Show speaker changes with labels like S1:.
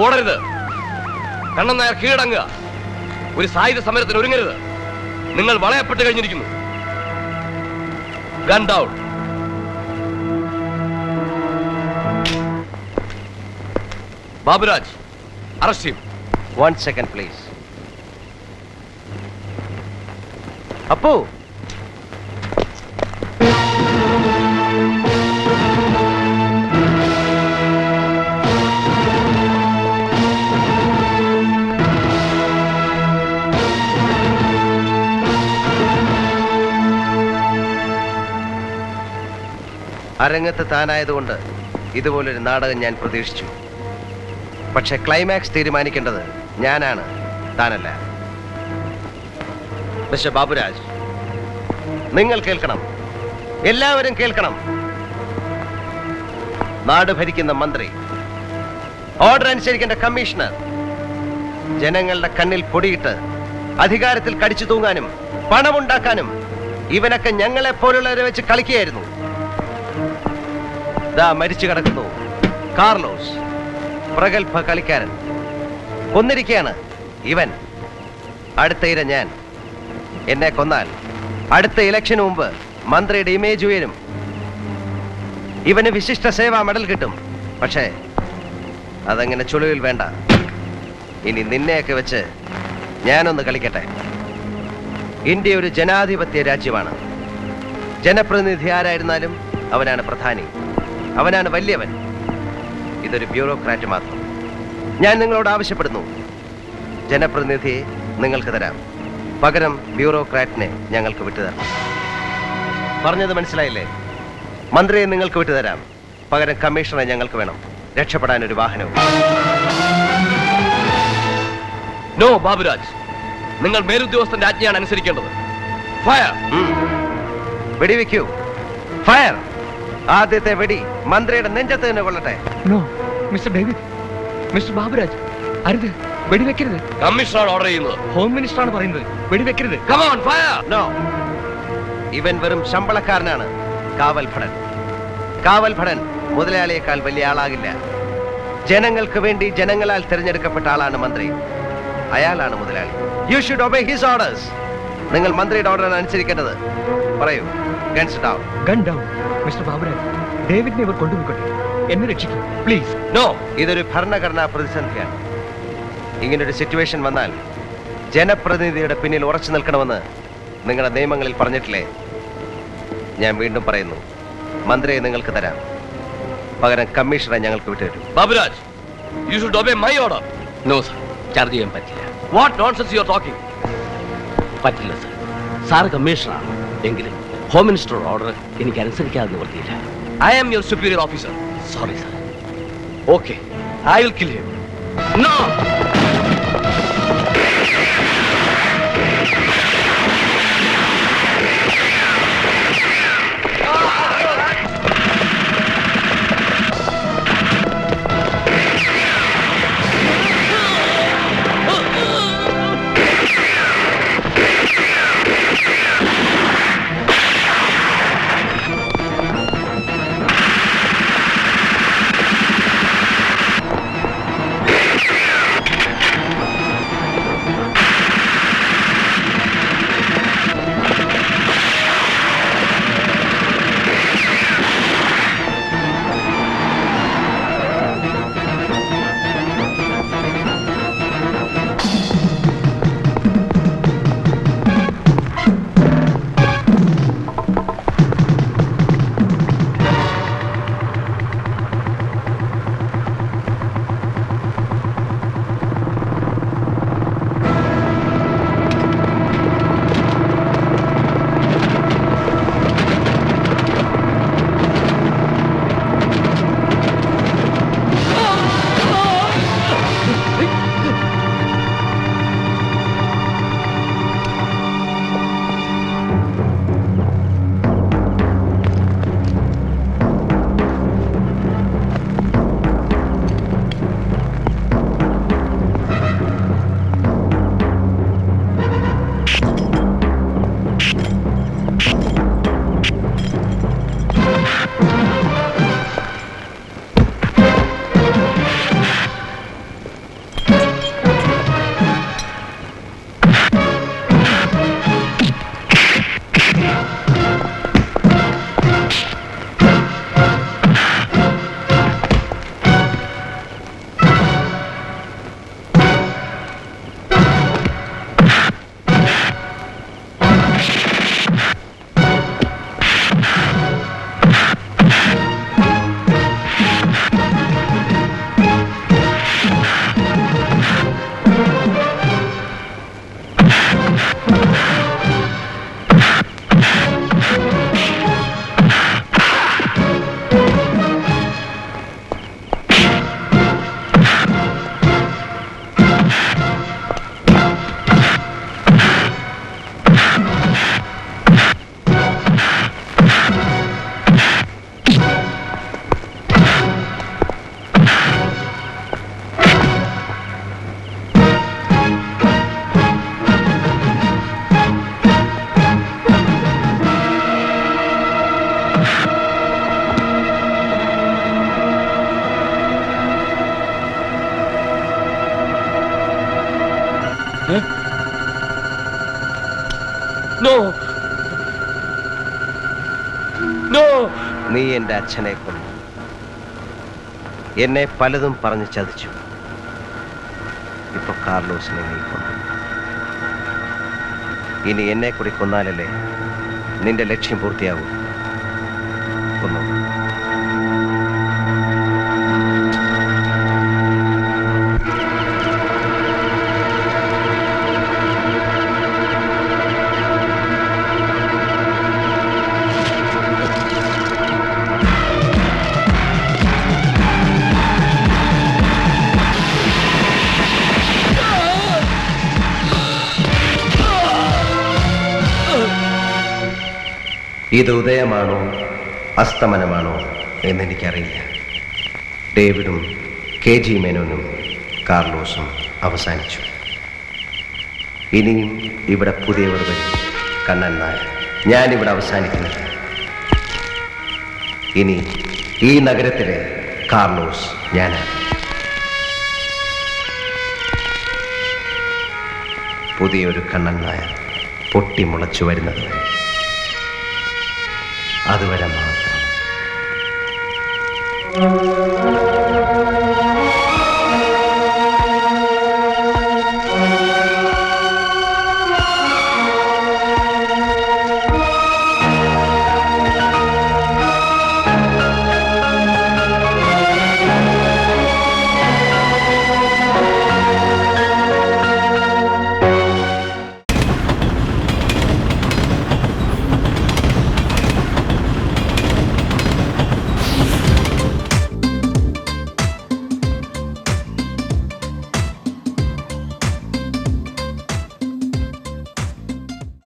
S1: ഓടരുത്. കണ്ണൻ നായർ കീഴടങ്ങുക. ഒരു സായുധ സമരത്തിന് ഒരുങ്ങരുത്. നിങ്ങൾ വളയപ്പെട്ട് കഴിഞ്ഞിരിക്കുന്നു. Gun down. ബാബുരാജ്, അറസ്റ്റ് ചെയ്യും.
S2: 1 second please. അപ്പോ അരങ്ങത്ത് താനായതുകൊണ്ട് ഇതുപോലൊരു നാടകം ഞാൻ പ്രതീക്ഷിച്ചു. പക്ഷെ ക്ലൈമാക്സ് തീരുമാനിക്കേണ്ടത് ഞാനാണ്, താനല്ല. മിസ്റ്റർ ബാബുരാജ്, നിങ്ങൾ കേൾക്കണം, എല്ലാവരും കേൾക്കണം. നാട് ഭരിക്കുന്ന മന്ത്രി, ഓർഡർ അനുസരിക്കേണ്ട കമ്മീഷണർ, ജനങ്ങളുടെ കണ്ണിൽ പൊടിയിട്ട് അധികാരത്തിൽ കടിച്ചു തൂങ്ങാനും പണമുണ്ടാക്കാനും ഇവനൊക്കെ ഞങ്ങളെ പോലുള്ളവരെ വെച്ച് കളിക്കുകയായിരുന്നു. ദാ മരിച്ചു കിടക്കുന്നു കാർലോസ്, പ്രഗത്ഭ കളിക്കാരൻ. കൊന്നിരിക്കുകയാണ് ഇവൻ. അടുത്ത ഇര ഞാൻ. എന്നെ കൊന്നാൽ അടുത്ത ഇലക്ഷന് മുമ്പ് മന്ത്രിയുടെ ഇമേജ് ഉയരും. ഇവന് വിശിഷ്ട സേവാ മെഡൽ കിട്ടും. പക്ഷേ അതങ്ങനെ ചുളിവിൽ വേണ്ട. ഇനി നിന്നെയൊക്കെ വെച്ച് ഞാനൊന്ന് കളിക്കട്ടെ. ഇന്ത്യ ഒരു ജനാധിപത്യ രാജ്യമാണ്. ജനപ്രതിനിധി ആരായിരുന്നാലും അവനാണ് പ്രധാനി, അവനാണ് വലിയവൻ. ഇതൊരു ബ്യൂറോക്രാറ്റ് മാത്രം. ഞാൻ നിങ്ങളോട് ആവശ്യപ്പെടുന്നു, ജനപ്രതിനിധിയെ നിങ്ങൾക്ക് തരാം, പകരം ബ്യൂറോക്രാറ്റിനെ ഞങ്ങൾക്ക് വിട്ടുതരണം. പറഞ്ഞത് മനസ്സിലായില്ലേ? മന്ത്രിയെ നിങ്ങൾക്ക് വിട്ടുതരാം, പകരം കമ്മീഷണറെ ഞങ്ങൾക്ക് വേണം. രക്ഷപ്പെടാൻ ഒരു വാഹനവും.
S1: നോ ബാബുരാജ്, നിങ്ങൾ മേലുദ്യോഗസ്ഥന്റെ ആജ്ഞയാണ് അനുസരിക്കേണ്ടത്. ഫയർ.
S2: വെടിവെക്കൂ. ഫയർ. ആദ്യത്തെ വെടി മന്ത്രിയുടെ നെഞ്ചത്ത് തന്നെ കൊള്ളട്ടെ.
S3: No mister David, mister Baburaj, അരുത്, വെടിവെക്കരുത്.
S1: കമ്മീഷണർ ഓർഡർ ചെയ്യുന്നത്.
S3: ഹോം മിനിസ്റ്ററാണ് പറയുന്നത്, വെടിവെക്കരുത്.
S1: Come on, fire!
S2: നോ, ഇവൻ വെറും ശമ്പളക്കാരനാണ്. കാവൽഭടൻ. കാവൽഭടൻ മുതലാളിയേക്കാൾ വലിയ ആളാകില്ല. ജനങ്ങൾക്ക് വേണ്ടി ജനങ്ങളാൽ തിരഞ്ഞെടുക്കപ്പെട്ട ആളാണ് മന്ത്രി. അയാളാണ് മുതലാളി. You should obey his orders. നിങ്ങൾ മന്ത്രിയുടെ ഓർഡർ അനുസരിക്കേണ്ടത്. പറയൂ. Guns down.
S3: Gun down. Mister Baburaj, ഡേവിഡിനെ ഇവർ കൊണ്ടുപോയിക്കോട്ടെ. എന്നെ രക്ഷിക്കൂ പ്ലീസ്.
S2: നോ, ഇതൊരു ഭരണഘടനാ പ്രതിസന്ധിയാണ്. ഇങ്ങനൊരു സിറ്റുവേഷൻ വന്നാൽ ജനപ്രതിനിധിയുടെ പിന്നിൽ ഉറച്ചു നിൽക്കണമെന്ന് നിങ്ങളുടെ നിയമങ്ങളിൽ പറഞ്ഞിട്ടില്ലേ? ഞാൻ വീണ്ടും പറയുന്നു, മന്ത്രിയെ നിങ്ങൾക്ക് തരാം, പകരം കമ്മീഷണറെ ഞങ്ങൾക്ക് വിട്ടുതരും.
S1: Baburaj, you should obey my order.
S4: No sir, charge ചെയ്യാൻ പറ്റില്ല.
S1: What nonsense you are talking?
S4: പറ്റില്ല സർ. സാറ് കമ്മീഷണറാണ്, എങ്കിലും ഹോം മിനിസ്റ്റർ ഓർഡർ എനിക്ക് അനുസരിക്കാതെ നിവർത്തിയില്ല.
S1: I am your superior officer.
S4: Sorry sir.
S1: Okay, I will kill him. No! No.
S2: നീ എൻ്റെ അച്ഛനെ കൊന്നു, എന്നെ പലതും പറഞ്ഞ് ചതിച്ചു. ഇപ്പൊ കാർലോസിനെ നീ കൊന്നു. ഇനി എന്നെ കൂടി കൊന്നാലല്ലേ നിന്റെ ലക്ഷ്യം പൂർത്തിയാവൂ. കൊന്നു. ഇത് ഉദയമാണോ അസ്തമനമാണോ എന്നെനിക്കറിയില്ല. ഡേവിഡും KG മേനോനും കാർലോസും അവസാനിച്ചു. ഇനിയും ഇവിടെ പുതിയവർ വരും. കണ്ണൻ നായർ. ഞാനിവിടെ അവസാനിക്കുന്നില്ല. ഇനി ഈ നഗരത്തിലെ കാർലോസ് ഞാനാണ്. പുതിയൊരു കണ്ണൻ നായർ പൊട്ടിമുളച്ചു വരുന്നത് വരെ, അതുവരെ മാത്രം.